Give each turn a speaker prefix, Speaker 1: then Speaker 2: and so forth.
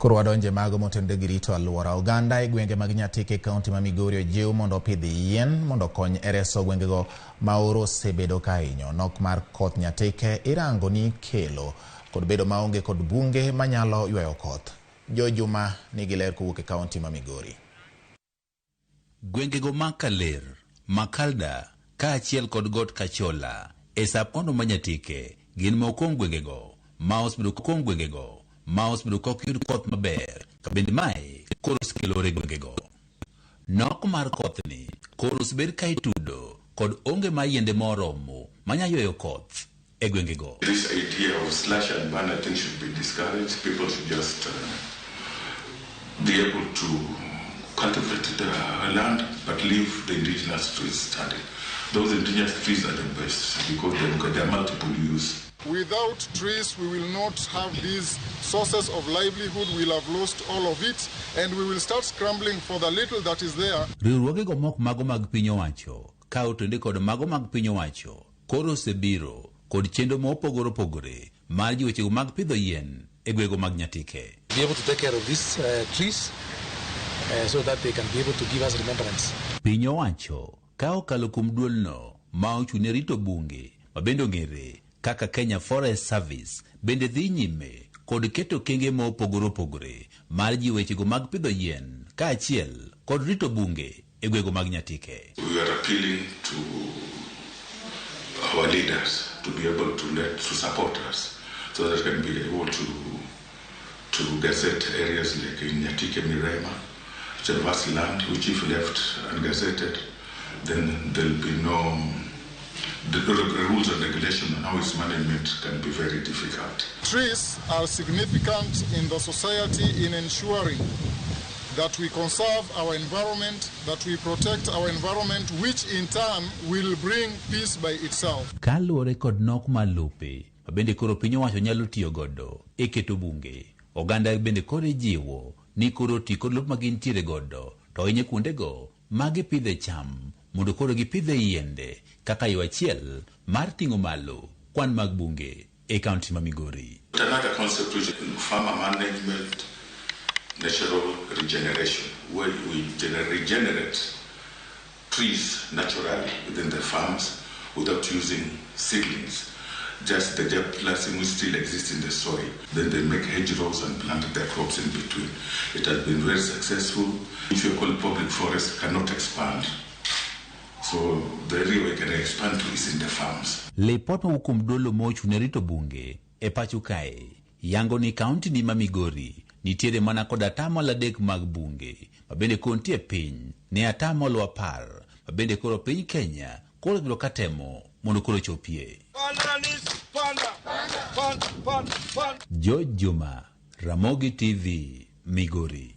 Speaker 1: Koro wadonje mago motende gi rito alwora oganda e gwenge mag Nyatike kaunti ma Migori ojiw mondo opidh yien mondo kony e reso gwengego ma oro osebedo ka hinyo. Nok mar koth Nyatike irango ni kelo kod bedo maonge kod bunge manyalo ywayo koth. Jojuma nigi ler kowuok e kaunti ma Migori.
Speaker 2: Gwengego Makaler, Makalda, kaachiel kod got Kachola e sapondo ma Nyatike gin moko gwengego ma osebedo kuom gwengego ma osebedo kok yud koth maber ka bende mae koro skelore gwengego. Nok mar koth ni koro osebed ka itudo kod onge ma yiende moromo manyaywayo koth e gwengego.
Speaker 3: This idea of slash and burn I think should be discouraged. People should just be able to cultivate the land but leave the indigenous trees standing. Those indigenous trees are the best because they are multiple use.
Speaker 4: Without trees, we will not have these sources of livelihood. We'll have lost all of it, and we will start scrambling for the little that is there.
Speaker 2: Riwruogego mok mago mag piny owacho, ka otende kod mago mag piny owacho, koro osebiro kod chenro mopogore opogore mar jiwechego mag pidho yien e gwego mag Nyatike.
Speaker 5: Be able to take care of these trees so that they can be able to give us remembrance.
Speaker 2: Piny owacho ka okalo kuom duolno ma ochune rito bunge mabende ong'ere kaka Kenya Forest Service bende dhi nyime kod keto kenge mopogore opogore mar jiwechego mag pidho yien kaachiel kod rito bunge e gwego mag Nyatike.
Speaker 3: We are appealing to our leaders to be able to support us so that we can be able to gazette areas like in Nyatike, Mirema, which are vast land which if left ungazetted, then there will be no. The rules and regulation on how its management can be very difficult.
Speaker 4: Trees are significant in the society in ensuring that we conserve our environment, that we protect our environment, which in turn will bring peace by itself.
Speaker 2: Kaluwore kod nok malupe, bende koro piny owacho nyalo tiyo godo e keto bunge. Oganda bende koro jiwo ni koro ti kod lop magintiere godo, to inye kuondego magipidhe cham, mondo koro gipidhe yiende kaka yo achiel mar ting'o malo kwan mag bunge e kaunti ma Migori.
Speaker 3: Another concept which is farmer management, natural regeneration, where we regenerate trees naturally within the farms without using seedlings. Just the germplasm which still exists in the soil. Then they make hedgerows and plant their crops in between. It has been very successful. If you call public forest, cannot expand. So the area we can expand to is in the farms.
Speaker 2: Lipot mawuok dolo mochune rito bunge e pacho kae yango ni kaunti ni ma Migori nitiere mana kod atamalo 3 mag bunge mabende kontie piny ne atamalo 10 mabende koro piny Kenya koro biro katemo mondo koro chopie. Jojuma, Ramogi TV, Migori.